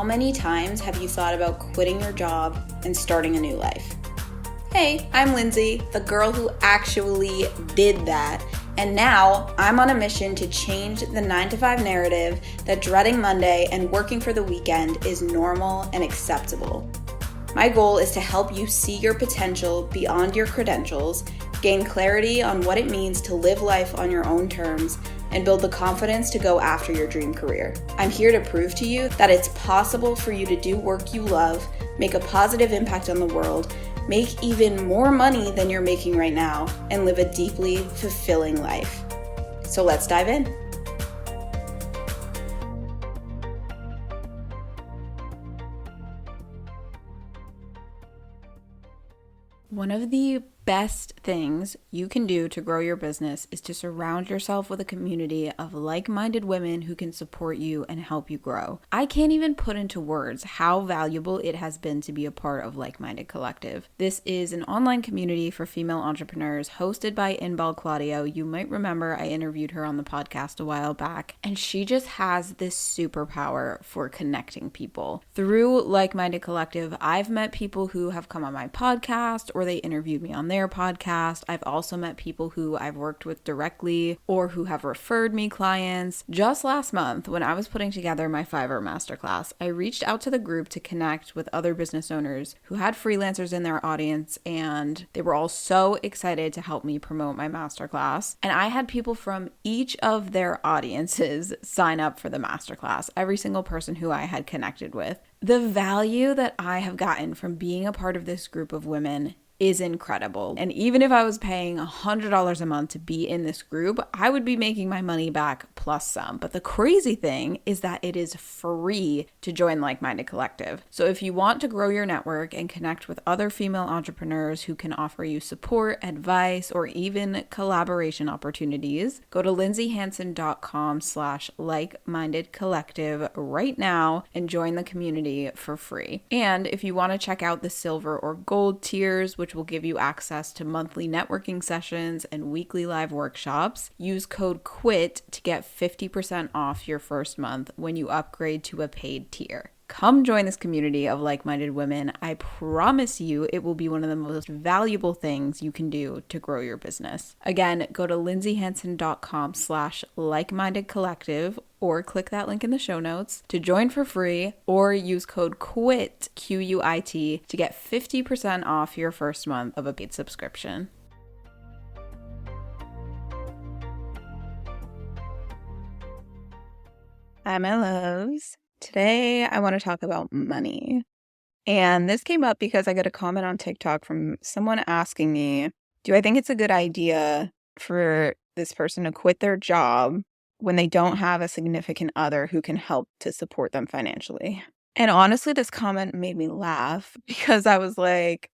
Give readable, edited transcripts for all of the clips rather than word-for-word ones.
many times have you thought about quitting your job and starting a new life? Hey, I'm Lindsay, the girl who actually did that, and now I'm on a mission to change the 9-to-5 narrative that dreading Monday and working for the weekend is normal and acceptable. My goal is to help you see your potential beyond your credentials, gain clarity on what it means to live life on your own terms, and build the confidence to go after your dream career. I'm here to prove to you that it's possible for you to do work you love, make a positive impact on the world, make even more money than you're making right now, and live a deeply fulfilling life. So let's dive in. One of the best things you can do to grow your business is to surround yourself with a community of like-minded women who can support you and help you grow. I can't even put into words how valuable it has been to be a part of Like-Minded Collective. This is an online community for female entrepreneurs hosted by Inbal Claudio. You might remember I interviewed her on the podcast a while back, and she just has this superpower for connecting people. Through Like-Minded Collective, I've met people who have come on my podcast or they interviewed me on their podcast. I've also met people who I've worked with directly or who have referred me clients. Just last month, when I was putting together my Fiverr masterclass, I reached out to the group to connect with other business owners who had freelancers in their audience, and they were all so excited to help me promote my masterclass. And I had people from each of their audiences sign up for the masterclass, every single person who I had connected with. The value that I have gotten from being a part of this group of women is incredible. And even if I was paying $100 a month to be in this group, I would be making my money back plus some. But the crazy thing is that it is free to join Like-Minded Collective. So if you want to grow your network and connect with other female entrepreneurs who can offer you support, advice, or even collaboration opportunities, go to lindsayhanson.com/like-minded-collective right now and join the community for free. And if you want to check out the silver or gold tiers, which will give you access to monthly networking sessions and weekly live workshops, use code QUIT to get 50% off your first month when you upgrade to a paid tier. Come join this community of like-minded women. I promise you it will be one of the most valuable things you can do to grow your business. Again, go to lindsayhanson.com/like-minded-collective or click that link in the show notes to join for free, or use code QUIT, QUIT, to get 50% off your first month of a paid subscription. Hi, my loves. Today, I want to talk about money. And this came up because I got a comment on TikTok from someone asking me, do I think it's a good idea for this person to quit their job when they don't have a significant other who can help to support them financially? And honestly, this comment made me laugh because I was like,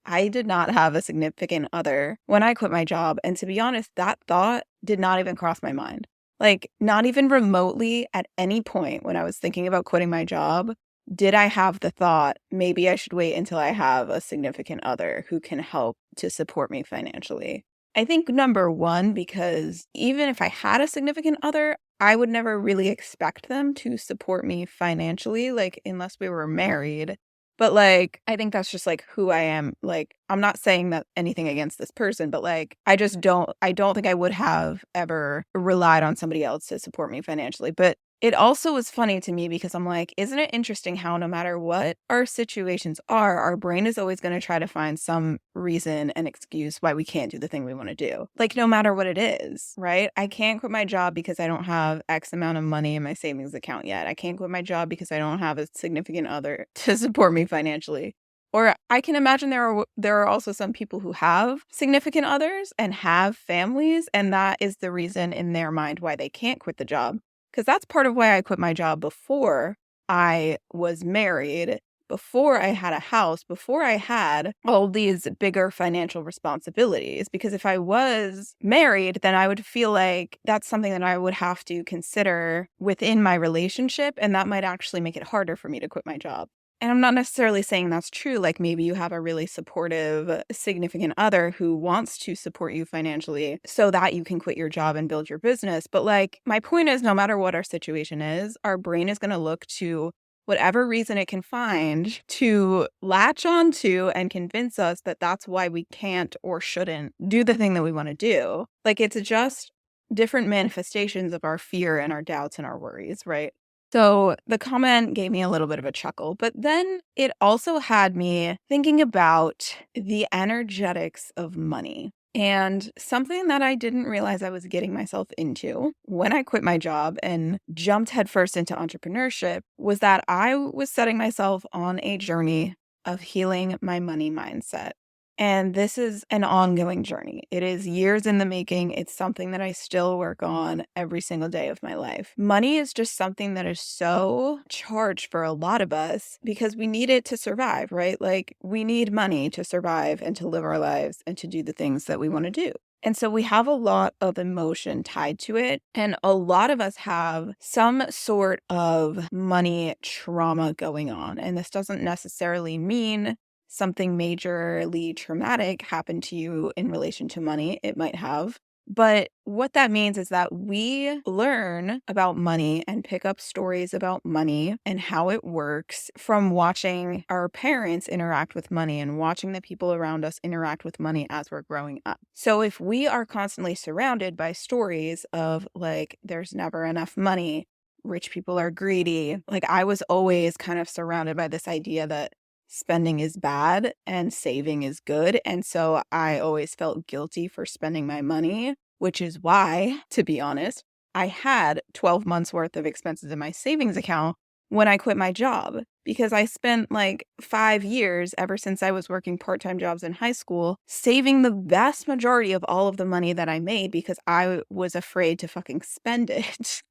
I did not have a significant other when I quit my job. And to be honest, that thought did not even cross my mind. Like, not even remotely at any point when I was thinking about quitting my job, did I have the thought, maybe I should wait until I have a significant other who can help to support me financially. I think number one, because even if I had a significant other, I would never really expect them to support me financially, like, unless we were married. But like, I think that's just like who I am. Like, I'm not saying that anything against this person, but like, I don't think I would have ever relied on somebody else to support me financially. But it also was funny to me because I'm like, isn't it interesting how no matter what our situations are, our brain is always going to try to find some reason and excuse why we can't do the thing we want to do. Like, no matter what it is, right? I can't quit my job because I don't have X amount of money in my savings account yet. I can't quit my job because I don't have a significant other to support me financially. Or I can imagine there are also some people who have significant others and have families, and that is the reason in their mind why they can't quit the job. Because that's part of why I quit my job before I was married, before I had a house, before I had all these bigger financial responsibilities. Because if I was married, then I would feel like that's something that I would have to consider within my relationship, and that might actually make it harder for me to quit my job. And I'm not necessarily saying that's true. Like, maybe you have a really supportive significant other who wants to support you financially so that you can quit your job and build your business. But like, my point is, no matter what our situation is, our brain is going to look to whatever reason it can find to latch onto and convince us that that's why we can't or shouldn't do the thing that we want to do. Like, it's just different manifestations of our fear and our doubts and our worries, right? So the comment gave me a little bit of a chuckle, but then it also had me thinking about the energetics of money. And something that I didn't realize I was getting myself into when I quit my job and jumped headfirst into entrepreneurship was that I was setting myself on a journey of healing my money mindset. And this is an ongoing journey. It is years in the making. It's something that I still work on every single day of my life. Money is just something that is so charged for a lot of us because we need it to survive, right? Like, we need money to survive and to live our lives and to do the things that we want to do. And so we have a lot of emotion tied to it. And a lot of us have some sort of money trauma going on. And this doesn't necessarily mean something majorly traumatic happened to you in relation to money. It might have. But what that means is that we learn about money and pick up stories about money and how it works from watching our parents interact with money and watching the people around us interact with money as we're growing up. So if we are constantly surrounded by stories of like, there's never enough money, rich people are greedy, like I was always kind of surrounded by this idea that spending is bad and saving is good. And so I always felt guilty for spending my money, which is why, to be honest, I had 12 months worth of expenses in my savings account when I quit my job because I spent like 5 years ever since I was working part-time jobs in high school saving the vast majority of all of the money that I made because I was afraid to fucking spend it.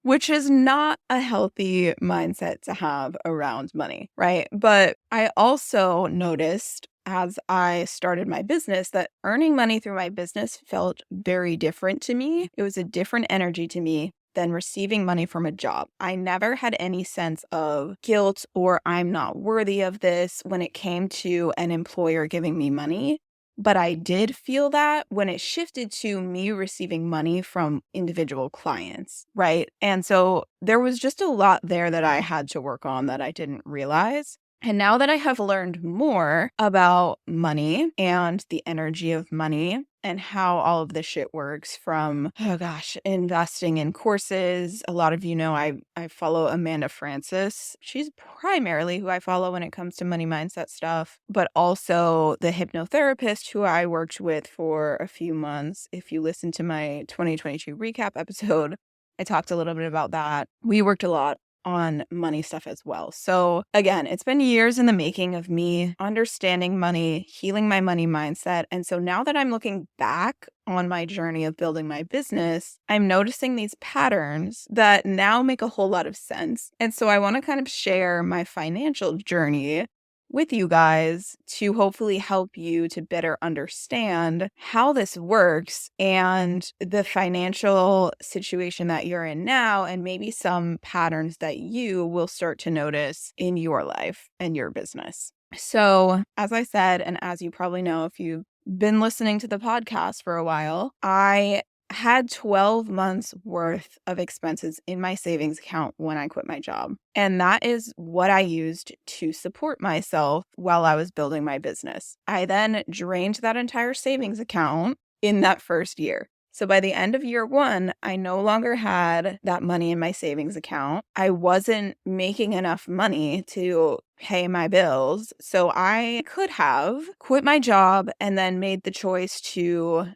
Which is not a healthy mindset to have around money, right? But I also noticed as I started my business that earning money through my business felt very different to me. It was a different energy to me than receiving money from a job. I never had any sense of guilt or I'm not worthy of this when it came to an employer giving me money. But I did feel that when it shifted to me receiving money from individual clients, right? And so there was just a lot there that I had to work on that I didn't realize. And now that I have learned more about money and the energy of money and how all of this shit works from, oh gosh, investing in courses. A lot of you know I follow Amanda Francis. She's primarily who I follow when it comes to money mindset stuff, but also the hypnotherapist who I worked with for a few months. If you listen to my 2022 recap episode, I talked a little bit about that. We worked a lot on money stuff as well. So again, it's been years in the making of me understanding money, healing my money mindset. And so now that I'm looking back on my journey of building my business, I'm noticing these patterns that now make a whole lot of sense. And so I want to kind of share my financial journey with you guys to hopefully help you to better understand how this works and the financial situation that you're in now, and maybe some patterns that you will start to notice in your life and your business. So, as I said, and as you probably know, if you've been listening to the podcast for a while, I had 12 months worth of expenses in my savings account when I quit my job. And that is what I used to support myself while I was building my business. I then drained that entire savings account in that first year. So by the end of year 1, I no longer had that money in my savings account. I wasn't making enough money to pay my bills. So I could have quit my job and then made the choice to,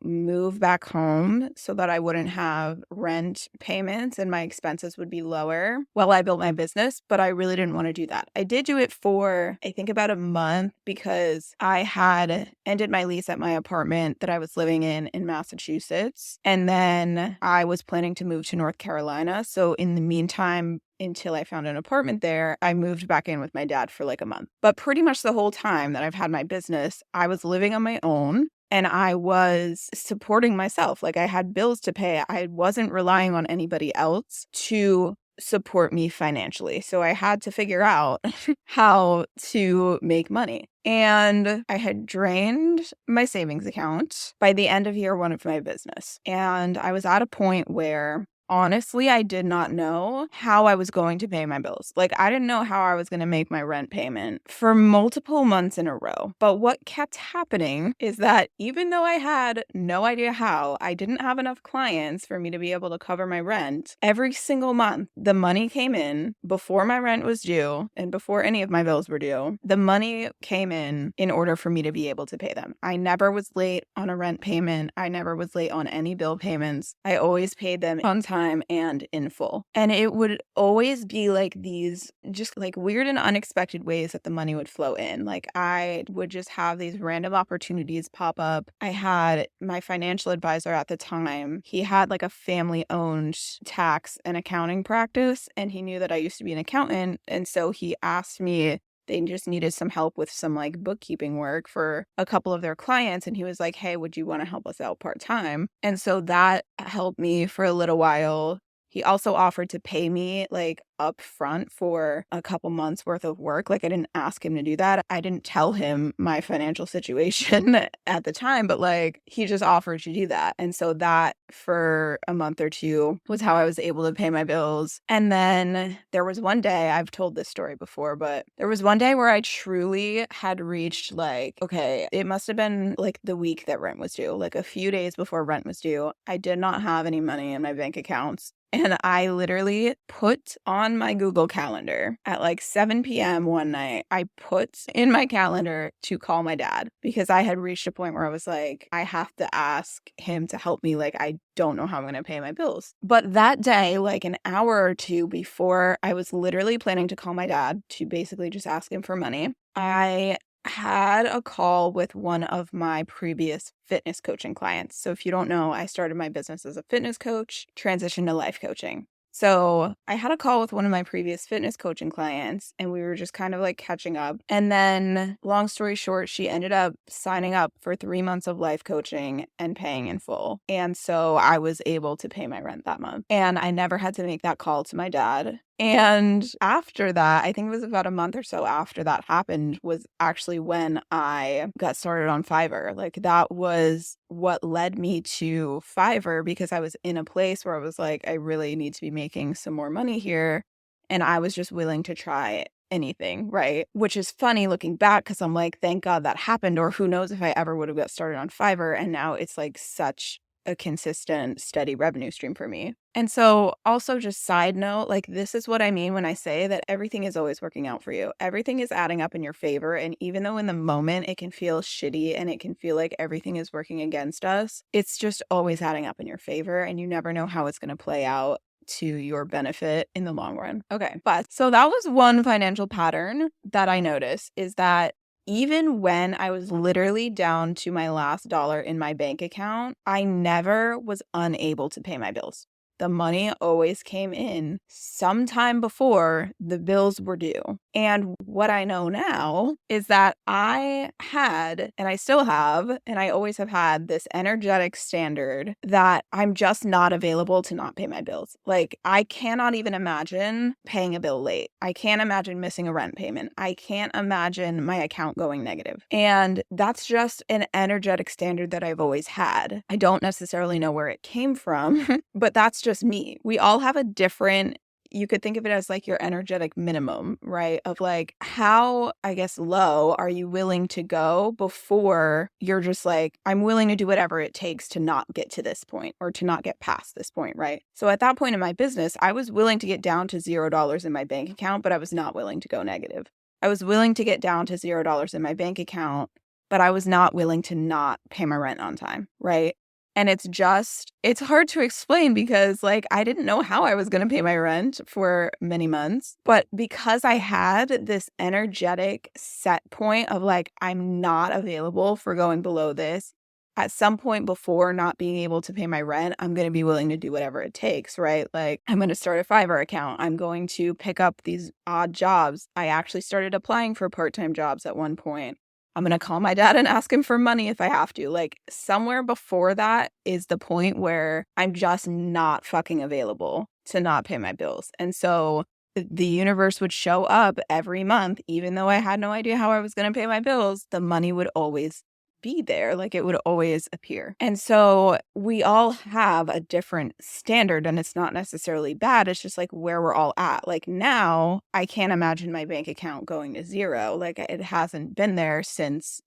move back home so that I wouldn't have rent payments and my expenses would be lower while I built my business. But I really didn't want to do that. I did do it for, I think, about a month because I had ended my lease at my apartment that I was living in Massachusetts. And then I was planning to move to North Carolina. So in the meantime, until I found an apartment there, I moved back in with my dad for like a month. But pretty much the whole time that I've had my business, I was living on my own and I was supporting myself. Like I had bills to pay. I wasn't relying on anybody else to support me financially. So I had to figure out how to make money. And I had drained my savings account by the end of year 1 of my business. And I was at a point where honestly, I did not know how I was going to pay my bills. Like, I didn't know how I was going to make my rent payment for multiple months in a row. But what kept happening is that even though I had no idea how, I didn't have enough clients for me to be able to cover my rent. Every single month, the money came in before my rent was due and before any of my bills were due. The money came in order for me to be able to pay them. I never was late on a rent payment. I never was late on any bill payments. I always paid them on time and in full. And it would always be like these just like weird and unexpected ways that the money would flow in. Like I would just have these random opportunities pop up. I had my financial advisor at the time. He had like a family owned tax and accounting practice, and he knew that I used to be an accountant. And so he asked me, they just needed some help with some like bookkeeping work for a couple of their clients. And he was like, hey, would you want to help us out part-time? And so that helped me for a little while. He also offered to pay me like up front for a couple months worth of work. Like I didn't ask him to do that. I didn't tell him my financial situation at the time, but like he just offered to do that. And so that for a month or two was how I was able to pay my bills. And then there was one day, I've told this story before, but there was one day where I truly had reached like, okay, it must have been like the week that rent was due, like a few days before rent was due. I did not have any money in my bank accounts. And I literally put on my Google Calendar at like 7 p.m. one night, I put in my calendar to call my dad because I had reached a point where I was like, I have to ask him to help me. Like, I don't know how I'm going to pay my bills. But that day, like an hour or two before I was literally planning to call my dad to basically just ask him for money, I had a call with one of my previous fitness coaching clients. So if you don't know, I started my business as a fitness coach, transitioned to life coaching. So I had a call with one of my previous fitness coaching clients and we were just kind of like catching up. And then long story short, she ended up signing up for 3 months of life coaching and paying in full. And so I was able to pay my rent that month. And I never had to make that call to my dad. And after that, I think it was about a month or so after that happened, was actually when I got started on Fiverr. Like that was what led me to Fiverr because I was in a place where I was like, I really need to be making some more money here. And I was just willing to try anything, right? Which is funny looking back because I'm like, thank God that happened. Or who knows if I ever would have got started on Fiverr. And now it's like such a consistent, steady revenue stream for me. And so also just side note, like this is what I mean when I say that everything is always working out for you. Everything is adding up in your favor. And even though in the moment it can feel shitty and it can feel like everything is working against us, it's just always adding up in your favor. And you never know how it's going to play out to your benefit in the long run. Okay. But so that was one financial pattern that I noticed is that even when I was literally down to my last dollar in my bank account, I never was unable to pay my bills. The money always came in sometime before the bills were due. And what I know now is that I had, and I still have, and I always have had this energetic standard that I'm just not available to not pay my bills. Like I cannot even imagine paying a bill late. I can't imagine missing a rent payment. I can't imagine my account going negative. And that's just an energetic standard that I've always had. I don't necessarily know where it came from, but that's just me. We all have a different, you could think of it as like your energetic minimum, right? Of like, how, I guess, low are you willing to go before you're just like, I'm willing to do whatever it takes to not get to this point or to not get past this point, right? So at that point in my business, I was willing to get down to $0 in my bank account, but I was not willing to go negative. I was willing to get down to $0 in my bank account, but I was not willing to not pay my rent on time, right? And it's hard to explain because like I didn't know how I was going to pay my rent for many months. But because I had this energetic set point of like, I'm not available for going below this, at some point before not being able to pay my rent, I'm going to be willing to do whatever it takes, right? Like I'm going to start a Fiverr account. I'm going to pick up these odd jobs. I actually started applying for part-time jobs at one point. I'm going to call my dad and ask him for money if I have to. Like somewhere before that is the point where I'm just not fucking available to not pay my bills. And so the universe would show up every month, even though I had no idea how I was going to pay my bills, the money would always be there. Like it would always appear. And so we all have a different standard, and it's not necessarily bad. It's just like where we're all at. Like now I can't imagine my bank account going to zero. Like it hasn't been there since,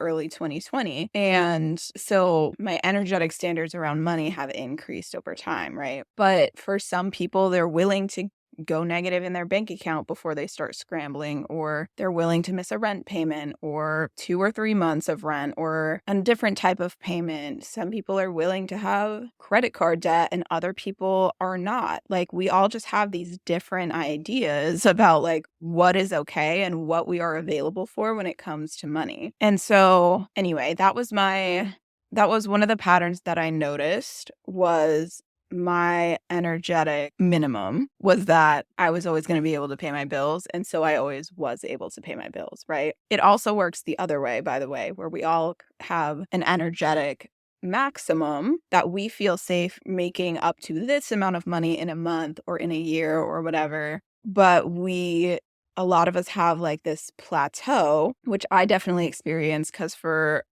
early 2020. And so my energetic standards around money have increased over time, right? But for some people, they're willing to go negative in their bank account before they start scrambling, or they're willing to miss a rent payment or 2 or 3 months of rent or a different type of payment. Some people are willing to have credit card debt and other people are not. Like we all just have these different ideas about like what is okay and what we are available for when it comes to money. And so anyway, that was one of the patterns that I noticed was my energetic minimum was that I was always going to be able to pay my bills. And so I always was able to pay my bills, right? It also works the other way, by the way, where we all have an energetic maximum that we feel safe making up to this amount of money in a month or in a year or whatever. But a lot of us have like this plateau, which I definitely experienced because for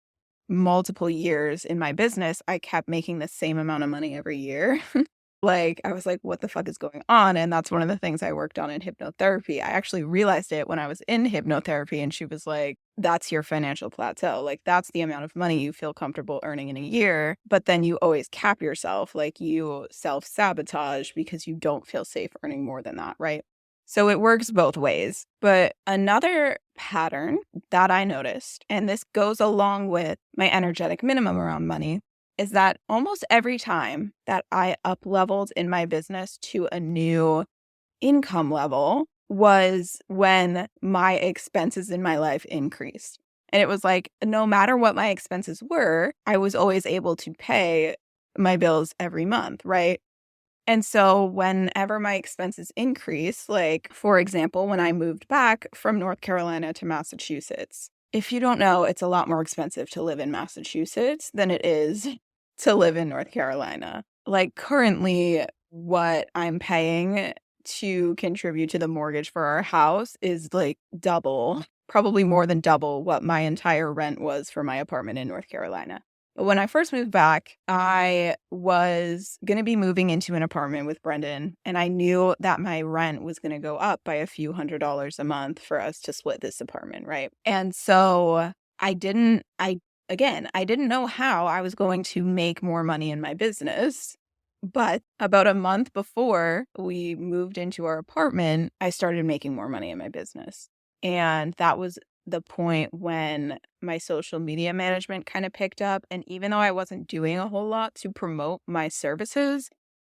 multiple years in my business, I kept making the same amount of money every year. Like, I was like, what the fuck is going on? And that's one of the things I worked on in hypnotherapy. I actually realized it when I was in hypnotherapy, and she was like, that's your financial plateau. Like, that's the amount of money you feel comfortable earning in a year. But then you always cap yourself, like you self-sabotage because you don't feel safe earning more than that, right? So it works both ways. But another pattern that I noticed, and this goes along with my energetic minimum around money, is that almost every time that I up-leveled in my business to a new income level was when my expenses in my life increased. And it was like, no matter what my expenses were, I was always able to pay my bills every month, right? And so whenever my expenses increase, like, for example, when I moved back from North Carolina to Massachusetts, if you don't know, it's a lot more expensive to live in Massachusetts than it is to live in North Carolina. Like currently, what I'm paying to contribute to the mortgage for our house is like double, probably more than double what my entire rent was for my apartment in North Carolina. When I first moved back, I was going to be moving into an apartment with Brendan, and I knew that my rent was going to go up by a few $100s a month for us to split this apartment, right? And so I didn't know how I was going to make more money in my business. But about a month before we moved into our apartment, I started making more money in my business. And that was the point when my social media management kind of picked up. And even though I wasn't doing a whole lot to promote my services,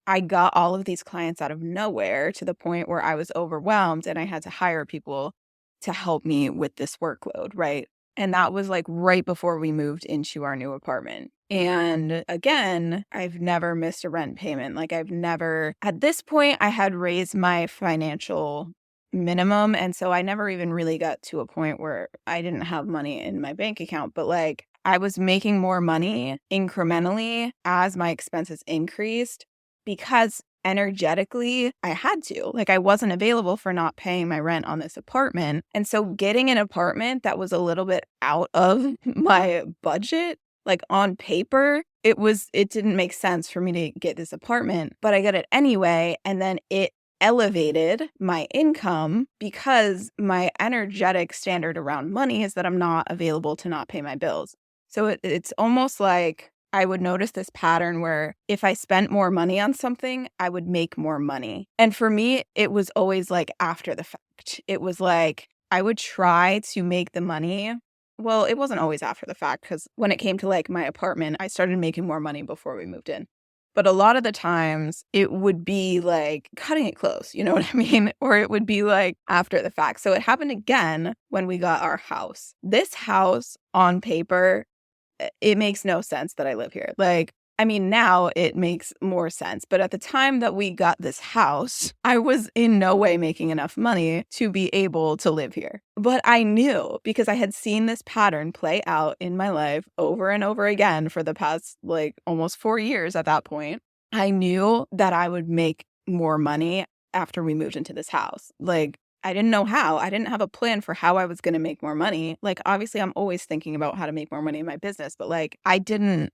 I got all of these clients out of nowhere to the point where I was overwhelmed and I had to hire people to help me with this workload, right? And that was like right before we moved into our new apartment. And again, I've never missed a rent payment. Like at this point, I had raised my financial minimum. And so I never even really got to a point where I didn't have money in my bank account. But like I was making more money incrementally as my expenses increased because energetically I had to. Like I wasn't available for not paying my rent on this apartment. And so getting an apartment that was a little bit out of my budget, like on paper, it didn't make sense for me to get this apartment, but I got it anyway. And then it elevated my income because my energetic standard around money is that I'm not available to not pay my bills. So it's almost like I would notice this pattern where if I spent more money on something, I would make more money. And for me, it was always like after the fact. It was like I would try to make the money. Well, it wasn't always after the fact because when it came to like my apartment, I started making more money before we moved in. But a lot of the times it would be like cutting it close, you know what I mean? Or it would be like after the fact. So it happened again when we got our house. This house on paper, it makes no sense that I live here. Like, I mean, now it makes more sense. But at the time that we got this house, I was in no way making enough money to be able to live here. But I knew because I had seen this pattern play out in my life over and over again for the past like almost 4 years at that point. I knew that I would make more money after we moved into this house. Like, I didn't know how. I didn't have a plan for how I was going to make more money. Like, obviously, I'm always thinking about how to make more money in my business, but like, I didn't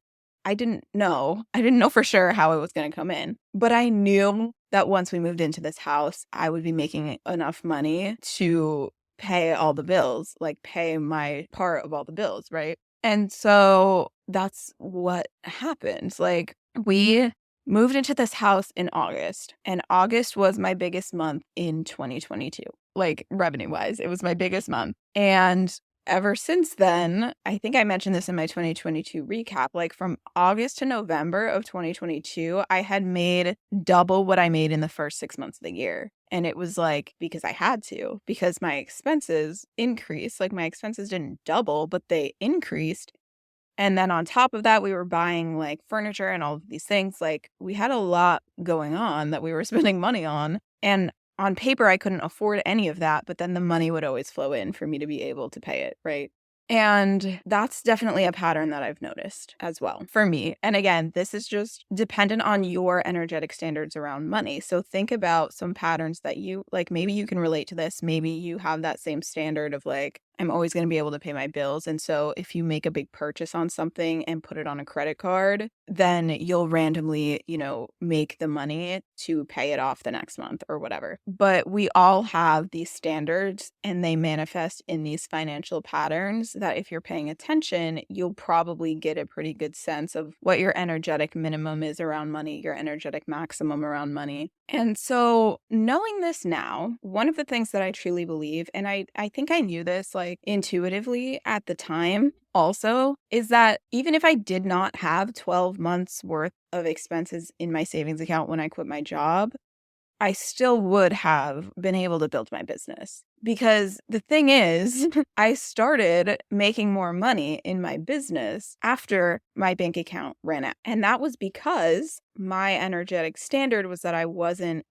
know. I didn't know for sure how it was going to come in. But I knew that once we moved into this house, I would be making enough money to pay all the bills, like pay my part of all the bills, right? And so that's what happened. Like, we moved into this house in August, and August was my biggest month in 2022. Like, revenue wise, it was my biggest month. And ever since then, I think I mentioned this in my 2022 recap, like from August to November of 2022, I had made double what I made in the first 6 months of the year. And it was like because I had to, because my expenses increased. Like, my expenses didn't double, but they increased. And then on top of that, we were buying like furniture and all of these things. Like, we had a lot going on that we were spending money on. And on paper, I couldn't afford any of that, but then the money would always flow in for me to be able to pay it, right? And that's definitely a pattern that I've noticed as well for me. And again, this is just dependent on your energetic standards around money. So think about some patterns that you like. Maybe you can relate to this. Maybe you have that same standard of like, I'm always going to be able to pay my bills. And so if you make a big purchase on something and put it on a credit card, then you'll randomly, make the money to pay it off the next month or whatever. But we all have these standards and they manifest in these financial patterns that if you're paying attention, you'll probably get a pretty good sense of what your energetic minimum is around money, your energetic maximum around money. And so knowing this now, one of the things that I truly believe, and I think I knew this like intuitively at the time also, is that even if I did not have 12 months worth of expenses in my savings account when I quit my job, I still would have been able to build my business. Because the thing is, I started making more money in my business after my bank account ran out. And that was because my energetic standard was that I wasn't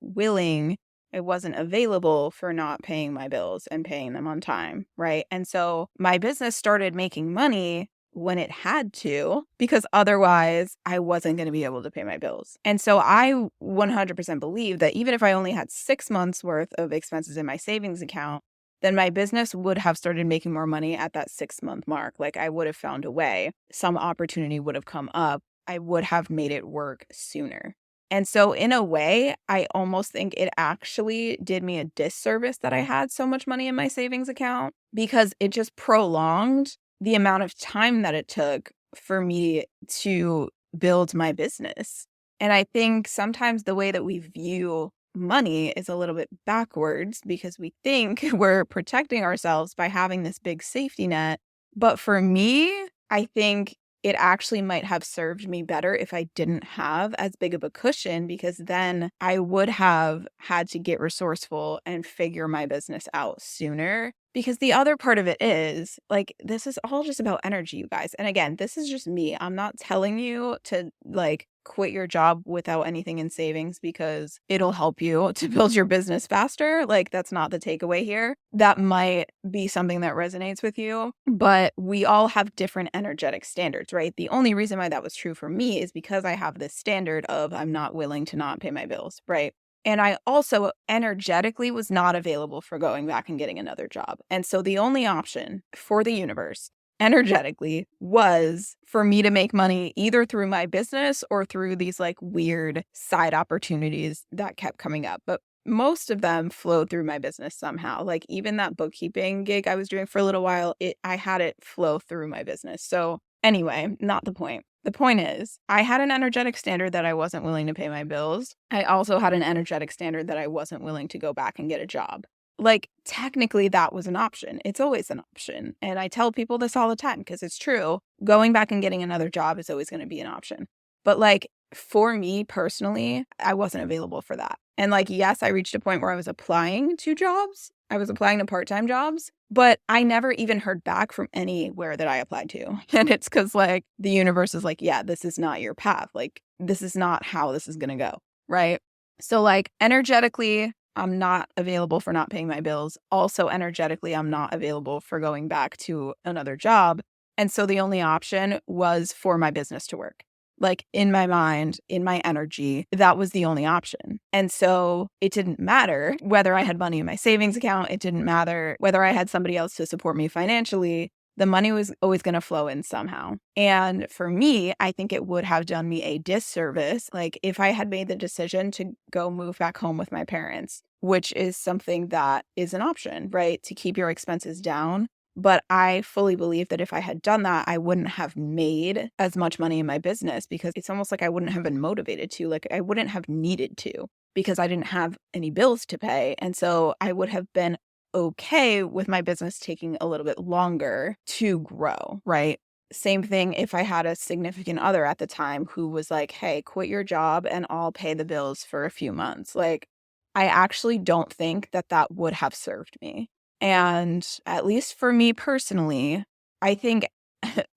available for not paying my bills and paying them on time, right? And so my business started making money when it had to, because otherwise I wasn't going to be able to pay my bills. And so I 100% believe that even if I only had 6 months worth of expenses in my savings account, then my business would have started making more money at that 6 month mark. Like, I would have found a way, some opportunity would have come up. I would have made it work sooner. And so in a way, I almost think it actually did me a disservice that I had so much money in my savings account, because it just prolonged the amount of time that it took for me to build my business. And I think sometimes the way that we view money is a little bit backwards, because we think we're protecting ourselves by having this big safety net. But for me, I think it actually might have served me better if I didn't have as big of a cushion, because then I would have had to get resourceful and figure my business out sooner. Because the other part of it is, like, this is all just about energy, you guys. And again, this is just me. I'm not telling you to, like, quit your job without anything in savings because it'll help you to build your business faster. Like, that's not the takeaway here. That might be something that resonates with you, but we all have different energetic standards, right? The only reason why that was true for me is because I have this standard of I'm not willing to not pay my bills, right? And I also energetically was not available for going back and getting another job. And so the only option for the universe energetically was for me to make money either through my business or through these like weird side opportunities that kept coming up. But most of them flowed through my business somehow. Like, even that bookkeeping gig I was doing for a little while, I had it flow through my business. So anyway, not the point. The point is, I had an energetic standard that I wasn't willing to pay my bills. I also had an energetic standard that I wasn't willing to go back and get a job. Like, technically, that was an option. It's always an option. And I tell people this all the time because it's true. Going back and getting another job is always going to be an option. But like, for me personally, I wasn't available for that. And like, yes, I reached a point where I was applying to jobs. I was applying to part-time jobs, but I never even heard back from anywhere that I applied to. And it's because like the universe is like, yeah, this is not your path. Like, this is not how this is going to go. Right. So like, energetically, I'm not available for not paying my bills. Also, energetically, I'm not available for going back to another job. And so the only option was for my business to work. Like in my mind, in my energy, that was the only option. And so it didn't matter whether I had money in my savings account. It didn't matter whether I had somebody else to support me financially. The money was always going to flow in somehow. And for me, I think it would have done me a disservice. Like if I had made the decision to go move back home with my parents, which is something that is an option, right? To keep your expenses down. But I fully believe that if I had done that, I wouldn't have made as much money in my business because it's almost like I wouldn't have been motivated to, like I wouldn't have needed to because I didn't have any bills to pay. And so I would have been okay with my business taking a little bit longer to grow, right? Same thing if I had a significant other at the time who was like, hey, quit your job and I'll pay the bills for a few months. Like, I actually don't think that that would have served me. And at least for me personally, I think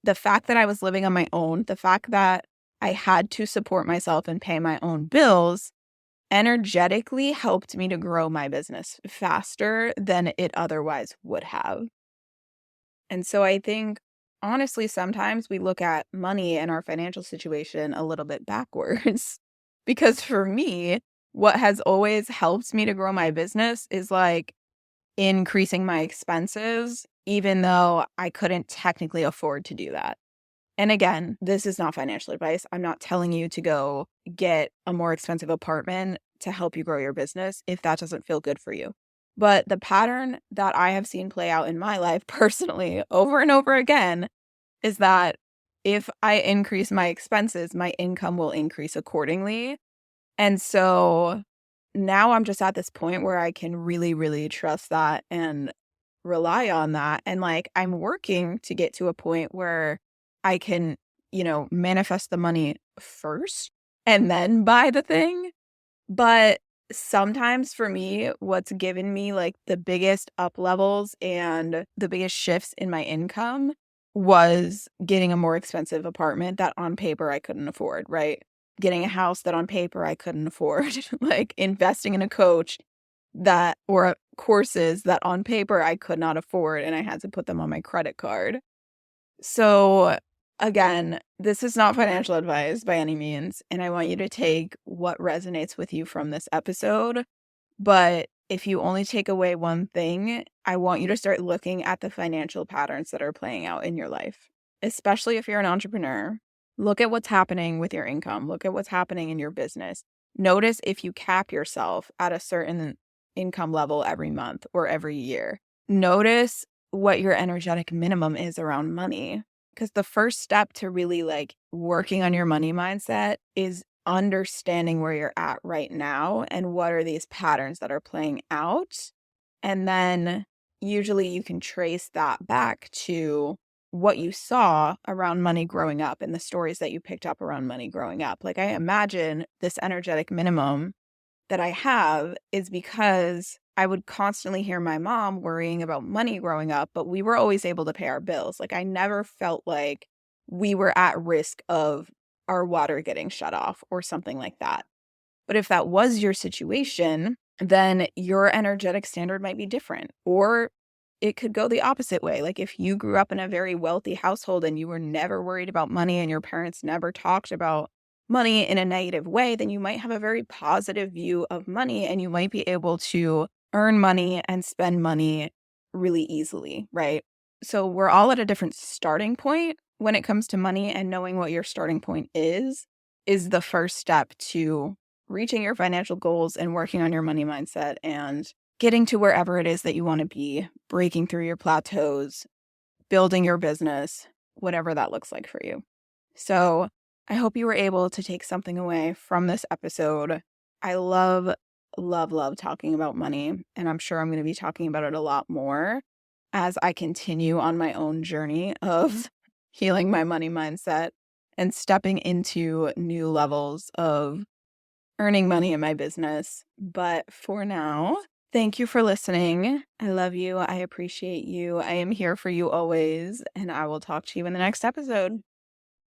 the fact that I was living on my own, the fact that I had to support myself and pay my own bills energetically helped me to grow my business faster than it otherwise would have. And so I think, honestly, sometimes we look at money and our financial situation a little bit backwards. Because for me, what has always helped me to grow my business is like increasing my expenses, even though I couldn't technically afford to do that. And again, this is not financial advice. I'm not telling you to go get a more expensive apartment to help you grow your business if that doesn't feel good for you. But the pattern that I have seen play out in my life personally over and over again is that if I increase my expenses, my income will increase accordingly. And so now I'm just at this point where I can really, really trust that and rely on that. And like I'm working to get to a point where I can, manifest the money first and then buy the thing. But sometimes for me, what's given me like the biggest up levels and the biggest shifts in my income was getting a more expensive apartment that on paper I couldn't afford, right? Getting a house that on paper I couldn't afford, like investing in a coach that or courses that on paper I could not afford and I had to put them on my credit card. So again, this is not financial advice by any means, and I want you to take what resonates with you from this episode. But if you only take away one thing, I want you to start looking at the financial patterns that are playing out in your life, especially if you're an entrepreneur. Look at what's happening with your income. Look at what's happening in your business. Notice if you cap yourself at a certain income level every month or every year. Notice what your energetic minimum is around money. Because the first step to really like working on your money mindset is understanding where you're at right now and what are these patterns that are playing out. And then usually you can trace that back to what you saw around money growing up and the stories that you picked up around money growing up. Like I imagine this energetic minimum that I have is because I would constantly hear my mom worrying about money growing up, but we were always able to pay our bills. Like I never felt like we were at risk of our water getting shut off or something like that. But if that was your situation, then your energetic standard might be different. Or it could go the opposite way. Like if you grew up in a very wealthy household and you were never worried about money and your parents never talked about money in a negative way, then you might have a very positive view of money and you might be able to earn money and spend money really easily, right? So we're all at a different starting point when it comes to money, and knowing what your starting point is the first step to reaching your financial goals and working on your money mindset and getting to wherever it is that you want to be, breaking through your plateaus, building your business, whatever that looks like for you. So I hope you were able to take something away from this episode. I love, love, love talking about money, and I'm sure I'm going to be talking about it a lot more as I continue on my own journey of healing my money mindset and stepping into new levels of earning money in my business. But for now, thank you for listening. I love you. I appreciate you. I am here for you always, and I will talk to you in the next episode.